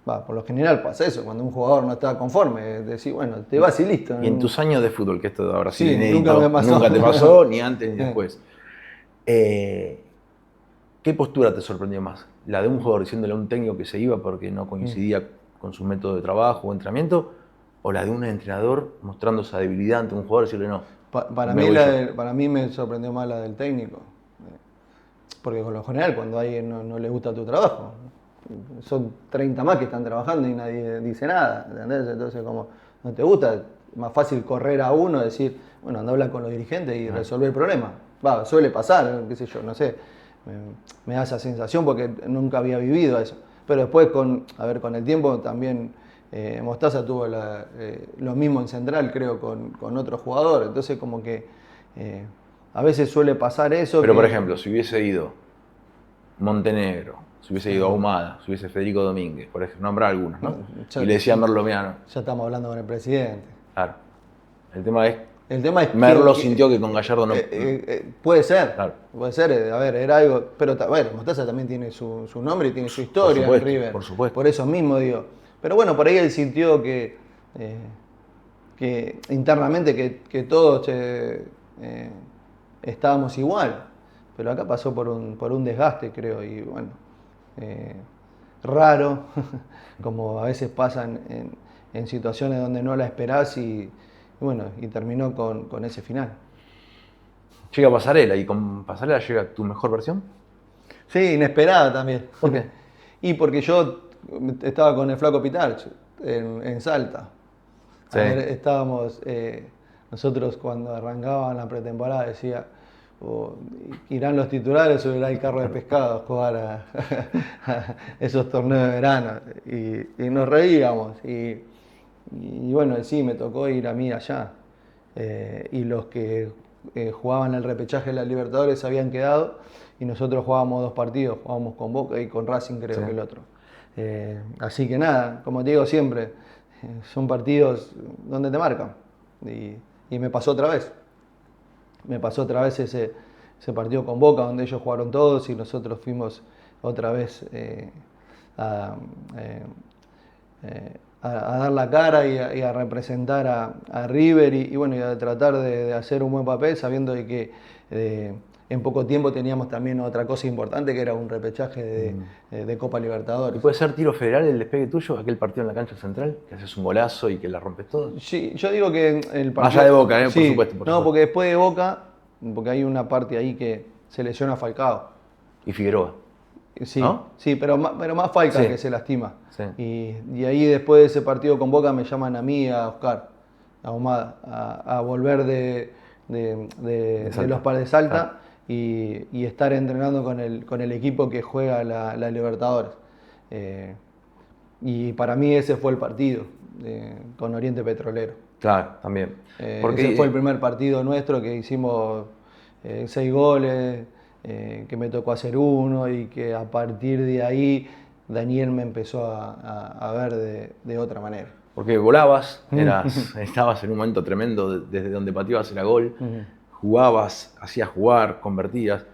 por lo general pasa eso, cuando un jugador no está conforme, decir, bueno, te vas y listo. Y en tus años de fútbol, que esto ahora sí, inédito, nunca te pasó, ni antes ni después. ¿Qué postura te sorprendió más? ¿La de un jugador diciéndole a un técnico que se iba porque no coincidía con su método de trabajo o entrenamiento? ¿O la de un entrenador mostrando esa debilidad ante un jugador y decirle no? Para mí me sorprendió más la del técnico. Porque con lo general, cuando a alguien no le gusta tu trabajo, son 30 más que están trabajando y nadie dice nada, ¿entendés? Entonces, como no te gusta, es más fácil correr a uno, decir, bueno, anda a hablar con los dirigentes y resolver el problema. Suele pasar, qué sé yo, no sé, me da esa sensación porque nunca había vivido eso. Pero después, con el tiempo también Mostaza tuvo lo mismo en Central, creo, con otro jugador. Entonces, como que a veces suele pasar eso. Pero, por ejemplo, si hubiese ido Montenegro, si hubiese ido Ahumada, si hubiese Federico Domínguez, por ejemplo, nombrar algunos, ¿no? Y le decía a Merlo Meano. Ya estamos hablando con el presidente. Claro. El tema es Merlo sintió que con Gallardo no... puede ser, claro. Puede ser, a ver, era algo... Pero, a ver, Mostaza también tiene su nombre y tiene su historia en River. Por supuesto. Por eso mismo digo. Pero bueno, por ahí él sintió que internamente que todos estábamos igual. Pero acá pasó por un desgaste, creo, y bueno, raro, como a veces pasa en situaciones donde no la esperás y bueno, y terminó con ese final. Llega Pasarela, y con Pasarela llega tu mejor versión. Sí, inesperada también. ¿Por qué? Y porque yo estaba con el Flaco Pitarch en Salta. Sí. A ver, estábamos, nosotros cuando arrancaban la pretemporada decía, irán los titulares o irá el carro de pescado a jugar a esos torneos de verano. Y nos reíamos. Y bueno, sí, me tocó ir a mí allá. Y los que jugaban el repechaje de la Libertadores habían quedado y nosotros jugábamos 2 partidos, jugábamos con Boca y con Racing creo que el otro. Así que nada, como te digo siempre, son partidos donde te marcan. Y me pasó otra vez. Me pasó otra vez ese partido con Boca donde ellos jugaron todos y nosotros fuimos otra vez a dar la cara y a representar a River y bueno, y a tratar de hacer un buen papel sabiendo de que en poco tiempo teníamos también otra cosa importante que era un repechaje de Copa Libertadores. ¿Y puede ser tiro federal el despegue tuyo, aquel partido en la cancha central, que haces un golazo y que la rompes todo? Sí, yo digo que el partido... Más allá de Boca, sí, por supuesto. No, porque después de Boca, porque hay una parte ahí que se lesiona Falcao. Y Figueroa. Sí, ¿no? Sí, pero más Falcao que se lastima. Sí. Y ahí después de ese partido con Boca me llaman a mí, a Oscar, a Ahumada, a volver de los pares de Salta. Claro. Y estar entrenando con el equipo que juega la Libertadores. Y para mí ese fue el partido con Oriente Petrolero. Claro, también. Porque ese fue el primer partido nuestro que hicimos 6 goles, que me tocó hacer 1 y que a partir de ahí Daniel me empezó a ver de otra manera. Porque volabas, estabas en un momento tremendo, desde donde pateabas era gol. Jugabas, hacías jugar, convertías.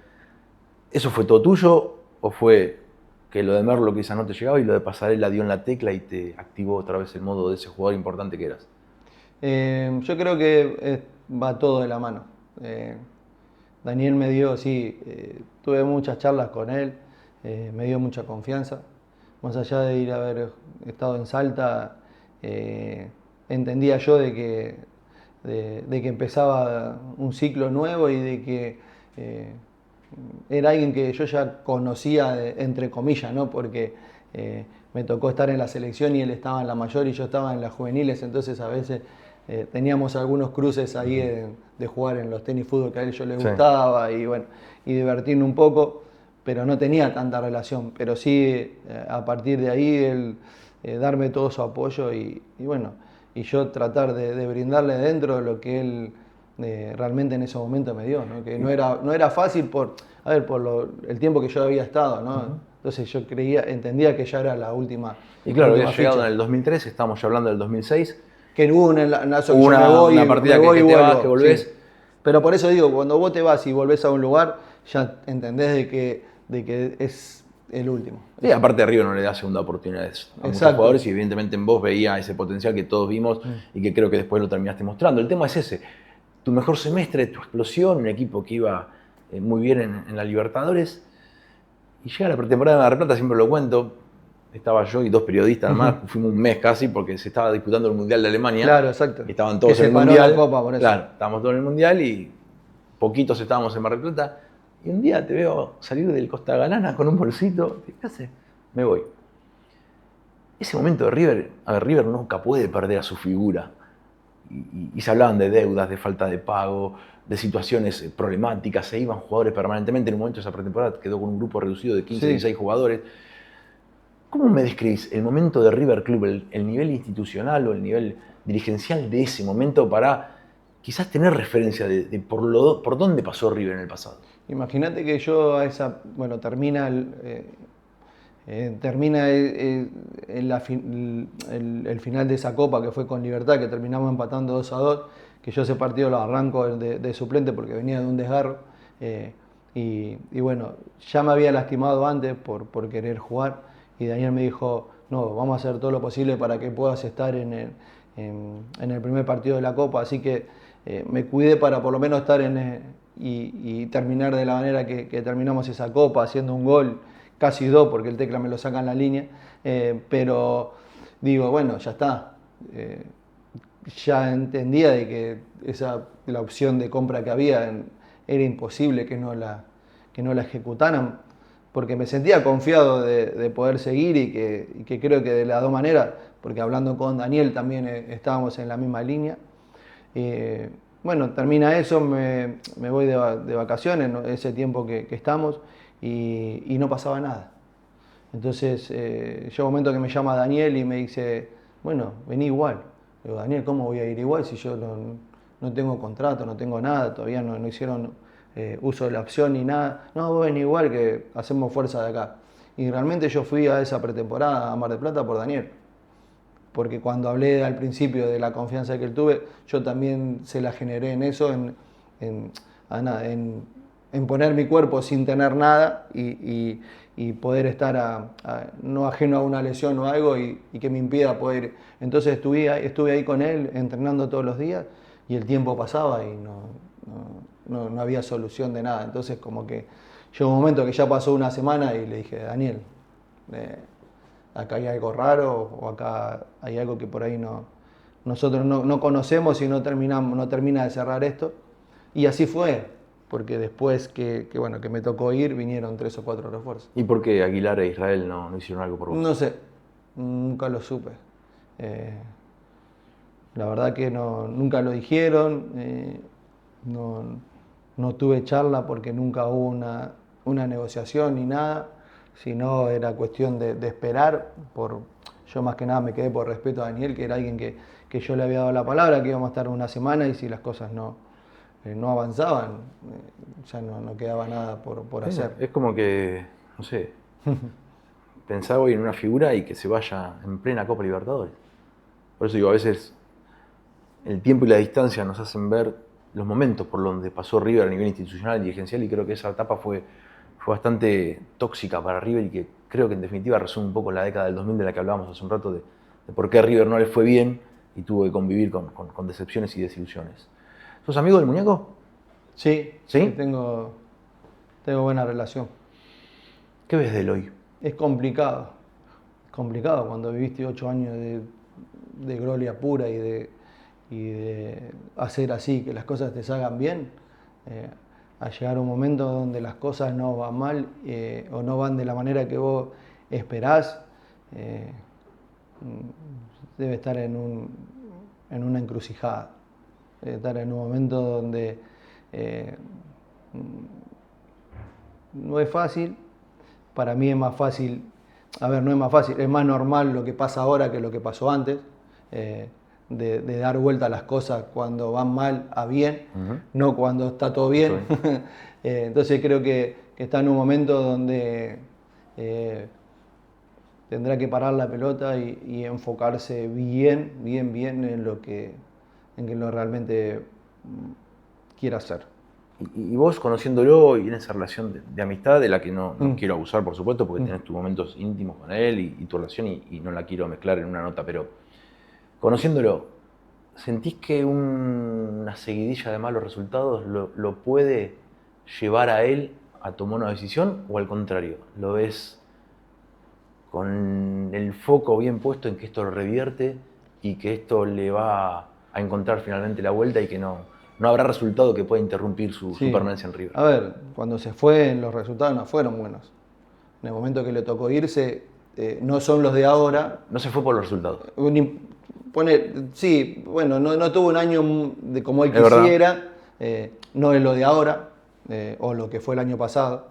¿Eso fue todo tuyo o fue que lo de Merlo quizás no te llegaba y lo de Pasarela dio en la tecla y te activó otra vez el modo de ese jugador importante que eras? Yo creo que va todo de la mano. Daniel me dio, tuve muchas charlas con él, me dio mucha confianza. Más allá de ir a haber estado en Salta, entendía yo de que empezaba un ciclo nuevo y de que era alguien que yo ya conocía, entre comillas, ¿no? Porque me tocó estar en la selección y él estaba en la mayor y yo estaba en las juveniles, entonces a veces teníamos algunos cruces ahí de jugar en los tenis fútbol que a él yo le gustaba y bueno, y divertirnos un poco, pero no tenía tanta relación, pero sí a partir de ahí él darme todo su apoyo y bueno, y yo tratar de brindarle dentro de lo que él realmente en ese momento me dio, ¿no? Que no era fácil por el tiempo que yo había estado, ¿no? Entonces yo entendía que ya era la última. Y claro, última había llegado ficha. en el 2003, estamos ya hablando del 2006. Que hubo un enlazo que Hubo yo una partida me voy que y te vas, vuelvo. que volvés. Sí. Pero por eso digo, cuando vos te vas y volvés a un lugar, ya entendés de que es el último. Y aparte de River no le da segunda oportunidades a muchos Exacto. jugadores y evidentemente en vos veía ese potencial que todos vimos y que creo que después lo terminaste mostrando. El tema es ese, tu mejor semestre, tu explosión, un equipo que iba muy bien en la Libertadores y llega la pretemporada de Mar del Plata, siempre lo cuento, estaba yo y 2 periodistas más, fuimos un mes casi porque se estaba disputando el Mundial de Alemania. Claro, exacto. Y estaban todos Que en el se paró Mundial. la Copa por eso. Claro, estábamos todos en el Mundial y poquitos estábamos en Mar del Plata. Y un día te veo salir del Costa Galana con un bolsito. ¿Qué haces? Me voy. Ese momento de River, a ver, River nunca puede perder a su figura. Y se hablaban de deudas, de falta de pago, de situaciones problemáticas. Se iban jugadores permanentemente. En un momento de esa pretemporada quedó con un grupo reducido de 15, 16 jugadores. ¿Cómo me describís el momento de River Club, el nivel institucional o el nivel dirigencial de ese momento para quizás tener referencia de por dónde pasó River en el pasado? Imagínate que yo termina el final de esa Copa que fue con Libertad, que terminamos empatando 2-2, que yo ese partido lo arranco de suplente porque venía de un desgarro. Y bueno, ya me había lastimado antes por querer jugar. Y Daniel me dijo, no, vamos a hacer todo lo posible para que puedas estar en el primer partido de la Copa. Así que me cuidé para por lo menos estar y terminar de la manera que terminamos esa Copa, haciendo un gol, casi 2, porque el Tecla me lo saca en la línea. Pero digo, bueno, ya está. Ya entendía de que la opción de compra que había era imposible que no la ejecutaran, porque me sentía confiado de poder seguir y que creo que de las dos maneras, porque hablando con Daniel también estábamos en la misma línea. Bueno, termina eso, me voy de vacaciones, ese tiempo que estamos, y no pasaba nada. Entonces llega un momento que me llama Daniel y me dice, bueno, vení igual. Digo, Daniel, ¿cómo voy a ir igual si yo no tengo contrato, no tengo nada, todavía no hicieron uso de la opción ni nada? No, vos ven igual, que hacemos fuerza de acá. Y realmente yo fui a esa pretemporada a Mar del Plata por Daniel. Porque cuando hablé al principio de la confianza que él tuve, yo también se la generé en eso, en poner mi cuerpo sin tener nada y poder estar no ajeno a una lesión o algo y que me impida poder ir. Entonces estuve ahí con él entrenando todos los días y el tiempo pasaba y no había solución de nada. Entonces como que llegó un momento que ya pasó una semana y le dije, Daniel, acá hay algo raro o acá hay algo que por ahí nosotros no conocemos y no termina de cerrar esto. Y así fue, porque después que me tocó ir, vinieron 3 o 4 refuerzos. ¿Y por qué Aguilar e Israel no hicieron algo por vos? No sé, nunca lo supe. La verdad que nunca lo dijeron, no tuve charla porque nunca hubo una negociación ni nada, sino era cuestión de esperar. Yo más que nada me quedé por respeto a Daniel, que era alguien que yo le había dado la palabra, que íbamos a estar una semana y si las cosas no avanzaban, ya no quedaba nada por hacer. Es como que, no sé, pensaba hoy en una figura y que se vaya en plena Copa Libertadores. Por eso digo, a veces el tiempo y la distancia nos hacen ver los momentos por donde pasó River a nivel institucional y dirigencial, y creo que esa etapa fue bastante tóxica para River y que creo que en definitiva resume un poco la década del 2000 de la que hablábamos hace un rato, de por qué a River no le fue bien y tuvo que convivir con decepciones y desilusiones. ¿Sos amigo del muñeco? Sí, ¿Sí? Tengo buena relación. ¿Qué ves de él hoy? Es complicado cuando viviste 8 años de gloria pura y de hacer así, que las cosas te salgan bien, a llegar a un momento donde las cosas no van mal o no van de la manera que vos esperás, debe estar en una encrucijada, debe estar en un momento donde no es fácil. Para mí es más fácil, no es más fácil, es más normal lo que pasa ahora que lo que pasó antes. de dar vuelta a las cosas cuando van mal a bien, no cuando está todo bien. Entonces creo que está en un momento donde tendrá que parar la pelota y enfocarse bien en lo realmente quiera hacer. Y vos, conociéndolo y en esa relación de amistad, de la que no quiero abusar, por supuesto, porque tenés tus momentos íntimos con él y tu relación, y no la quiero mezclar en una nota, pero conociéndolo, ¿sentís que una seguidilla de malos resultados lo puede llevar a él a tomar una decisión, o al contrario, lo ves con el foco bien puesto en que esto lo revierte y que esto le va a encontrar finalmente la vuelta y que no habrá resultado que pueda interrumpir su permanencia en River? A ver, cuando se fue, los resultados no fueron buenos. En el momento que le tocó irse, no son los de ahora. No se fue por los resultados. Sí, bueno, no tuvo un año como él quisiera, no es lo de ahora, o lo que fue el año pasado.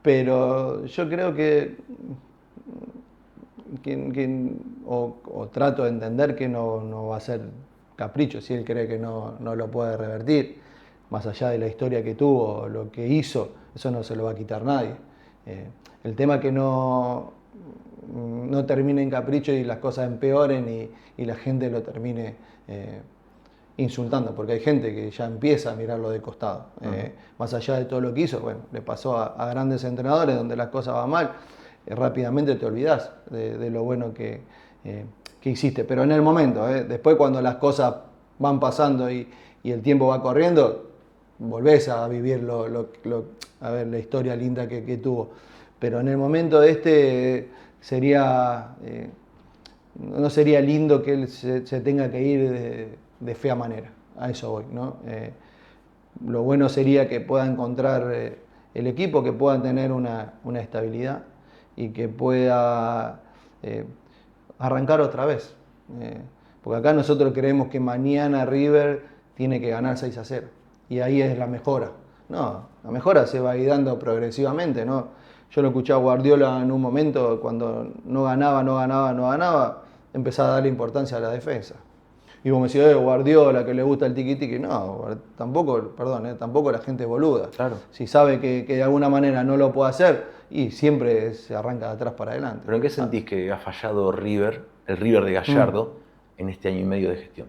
Pero yo creo que trato de entender que no va a ser capricho, si él cree que no lo puede revertir, más allá de la historia que tuvo, lo que hizo, eso no se lo va a quitar nadie. El tema es que no termine en capricho y las cosas empeoren y la gente lo termine insultando, porque hay gente que ya empieza a mirarlo de costado. Más allá de todo lo que hizo, bueno, le pasó a grandes entrenadores donde las cosas van mal, rápidamente te olvidás de lo bueno que hiciste. Pero en el momento, después cuando las cosas van pasando y el tiempo va corriendo, volvés a vivir a ver la historia linda que tuvo. Pero en el momento no sería lindo que él se tenga que ir de fea manera. A eso voy, ¿no? Lo bueno sería que pueda encontrar el equipo, que pueda tener una estabilidad y que pueda arrancar otra vez. Porque acá nosotros creemos que mañana River tiene que ganar 6-0 y ahí es la mejora. No, la mejora se va a ir dando progresivamente, ¿no? Yo lo escuché a Guardiola en un momento, cuando no ganaba, empezaba a darle importancia a la defensa. Y vos me decís, Guardiola, que le gusta el tiqui-tiqui. No, tampoco la gente es boluda. Claro. Si sabe que de alguna manera no lo puede hacer, y siempre se arranca de atrás para adelante. ¿Pero en qué sentís que ha fallado River, el River de Gallardo, en este año y medio de gestión?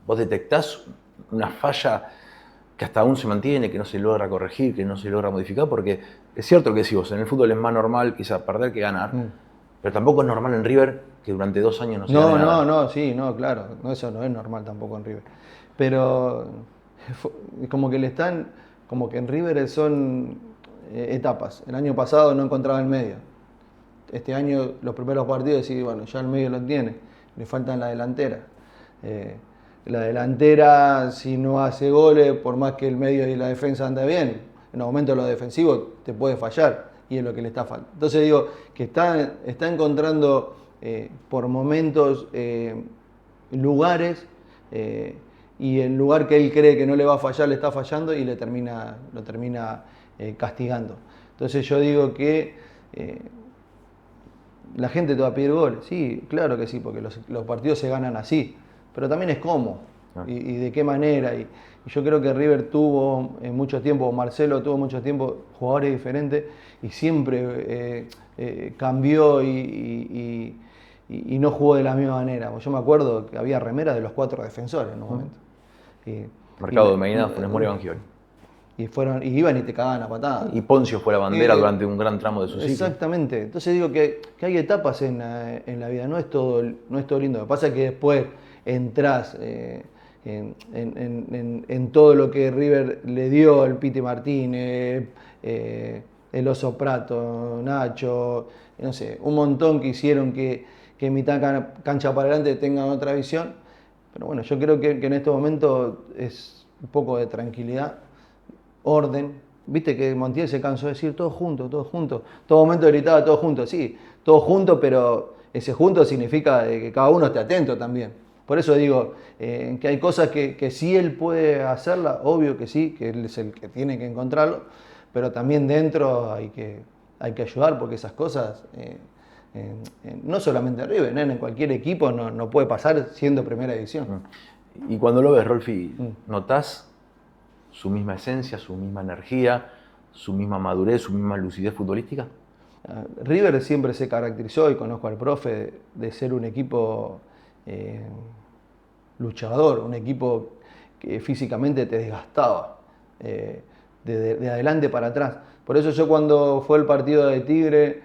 ¿Vos detectás una falla que hasta aún se mantiene, que no se logra corregir, que no se logra modificar? Porque es cierto que decís vos, en el fútbol es más normal quizás perder que ganar, pero tampoco es normal en River que durante 2 años no se gane nada. Claro, eso no es normal tampoco en River. Pero como que en River son etapas. El año pasado no encontraba el medio. Este año los primeros partidos decís, bueno, ya el medio lo tiene, le falta la delantera. La delantera, si no hace goles, por más que el medio y la defensa ande bien, en el momento lo defensivo te puede fallar y es lo que le está faltando. Entonces digo que está encontrando por momentos lugares y el lugar que él cree que no le va a fallar le está fallando y lo termina castigando. Entonces yo digo que la gente te va a pedir goles. Sí, claro que sí, porque los partidos se ganan así, pero también es cómo y de qué manera. Y yo creo que River tuvo mucho tiempo, Marcelo tuvo mucho tiempo jugadores diferentes y siempre cambió y no jugó de la misma manera. Yo me acuerdo que había remeras de los 4 defensores en un momento. Mercado de Medina, Funes Mori y Bangioni. Y iban y te cagaban a patadas. Y Poncio fue la bandera durante un gran tramo de su ciclo. Exactamente. Entonces digo que hay etapas en la vida, no es todo lindo. Lo que pasa es que después entras en todo lo que River le dio el Piti Martínez, el Oso Prato, Nacho, no sé, un montón que hicieron que mitad cancha para adelante tengan otra visión. Pero bueno, yo creo que en este momento es un poco de tranquilidad, orden. Viste que Montiel se cansó de decir todos juntos. Todo momento gritaba todos juntos, sí, todos juntos, pero ese juntos significa que cada uno esté atento también. Por eso digo que hay cosas que sí él puede hacerlas, obvio que sí, que él es el que tiene que encontrarlo, pero también dentro hay que ayudar porque esas cosas no solamente en River, en cualquier equipo no puede pasar siendo primera división. Y cuando lo ves, Rolfi, ¿notás su misma esencia, su misma energía, su misma madurez, su misma lucidez futbolística? River siempre se caracterizó, y conozco al profe, de ser un equipo luchador, un equipo que físicamente te desgastaba, de adelante para atrás. Por eso yo, cuando fue el partido de Tigre,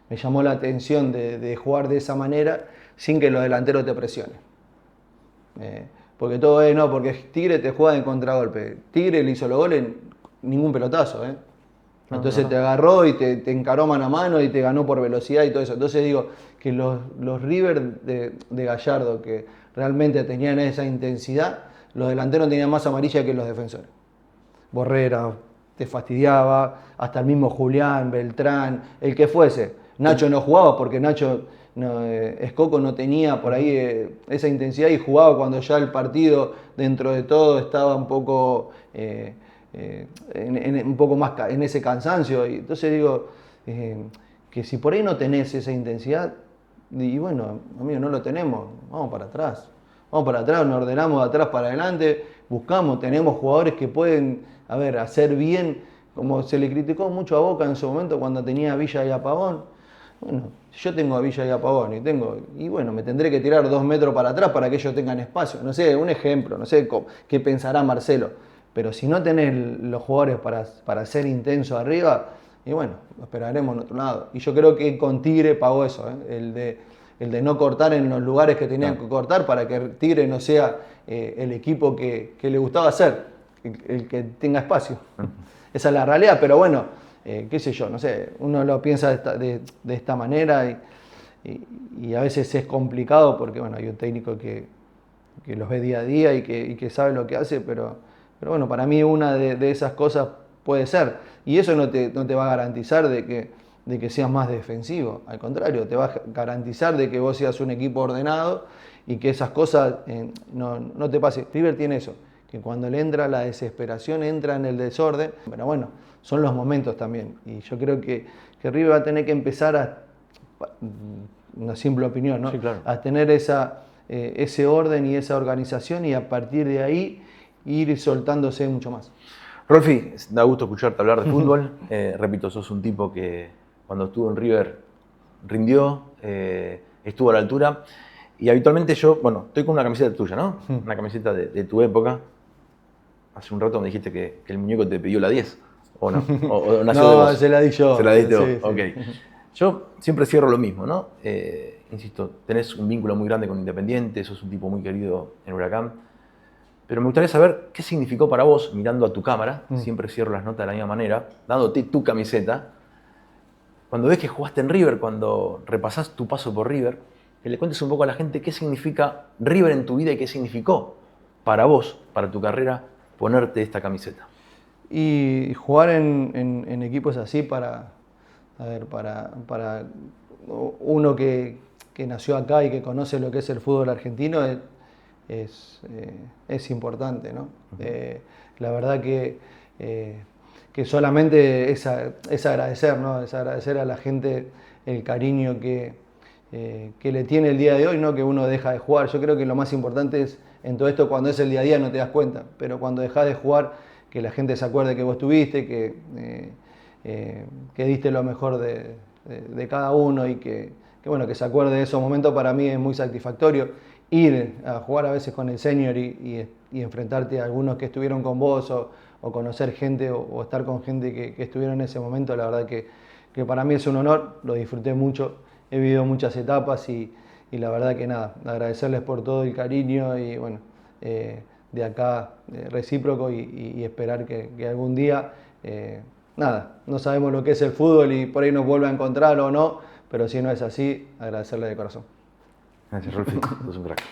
me llamó la atención de jugar de esa manera sin que los delanteros te presionen. Porque todo es, no, porque Tigre te juega en contragolpe. Tigre le hizo los goles, ningún pelotazo. Entonces te agarró y te encaró mano a mano y te ganó por velocidad y todo eso. Entonces digo que los River de Gallardo, que realmente tenían esa intensidad, los delanteros tenían más amarilla que los defensores. Borrera te fastidiaba, hasta el mismo Julián, Beltrán, el que fuese. Nacho no jugaba porque Nacho, Escoco no tenía por ahí esa intensidad, y jugaba cuando ya el partido, dentro de todo, estaba un poco, un poco más en ese cansancio. Y entonces digo que si por ahí no tenés esa intensidad, y bueno, amigo, no lo tenemos, vamos para atrás. Vamos para atrás, nos ordenamos de atrás para adelante, buscamos, tenemos jugadores que pueden, hacer bien, como se le criticó mucho a Boca en su momento cuando tenía a Villa y a Pavón. Bueno, yo tengo a Villa y a Pavón y bueno, me tendré que tirar 2 metros para atrás para que ellos tengan espacio. No sé, un ejemplo, no sé qué pensará Marcelo, pero si no tenés los jugadores para ser intenso arriba, y bueno, lo esperaremos en otro lado. Y yo creo que con Tigre pagó eso, el de no cortar en los lugares que tenían que cortar, para que Tigre no sea el equipo que le gustaba hacer, el que tenga espacio. Esa es la realidad, pero bueno, qué sé yo, no sé, uno lo piensa de esta manera y a veces es complicado porque bueno, hay un técnico que los ve día a día y que sabe lo que hace, pero bueno, para mí una de esas cosas puede ser, y eso no te va a garantizar de que seas más defensivo, al contrario, te va a garantizar de que vos seas un equipo ordenado y que esas cosas no te pasen. River tiene eso, que cuando le entra la desesperación, entra en el desorden, pero bueno, son los momentos también, y yo creo que River va a tener que empezar una simple opinión, ¿no? Sí, claro. A tener ese orden y esa organización, y a partir de ahí ir soltándose mucho más. Rolfi, da gusto escucharte hablar de fútbol. Repito, sos un tipo que cuando estuvo en River rindió, estuvo a la altura. Y habitualmente yo, bueno, estoy con una camiseta tuya, ¿no? Una camiseta de tu época. Hace un rato me dijiste que el muñeco te pidió la 10, ¿o no? ¿O nació de vos? Se la di yo. Se la diste vos, Sí. ok. Yo siempre cierro lo mismo, ¿no? Insisto, tenés un vínculo muy grande con Independiente, sos un tipo muy querido en Huracán. Pero me gustaría saber qué significó para vos, mirando a tu cámara, siempre cierro las notas de la misma manera, dándote tu camiseta, cuando ves que jugaste en River, cuando repasás tu paso por River, que le cuentes un poco a la gente qué significa River en tu vida y qué significó para vos, para tu carrera, ponerte esta camiseta. Y jugar en equipos así para uno que nació acá y que conoce lo que es el fútbol argentino es importante, ¿no? La verdad que solamente es agradecer, ¿no? Es agradecer a la gente el cariño que le tiene el día de hoy, no que uno deja de jugar. Yo creo que lo más importante es en todo esto, cuando es el día a día no te das cuenta, pero cuando dejas de jugar, que la gente se acuerde que vos estuviste, que diste lo mejor de cada uno, y que bueno, que se acuerde de esos momentos. Para mí es muy satisfactorio ir a jugar a veces con el senior y enfrentarte a algunos que estuvieron con vos, o conocer gente o estar con gente que estuvieron en ese momento. La verdad que para mí es un honor, lo disfruté mucho, he vivido muchas etapas y la verdad que nada, agradecerles por todo el cariño y bueno, de acá recíproco y esperar que algún día, nada, no sabemos lo que es el fútbol y por ahí nos vuelva a encontrar o no, pero si no es así, agradecerle de corazón. Gracias, Rolfi. Sos un crack.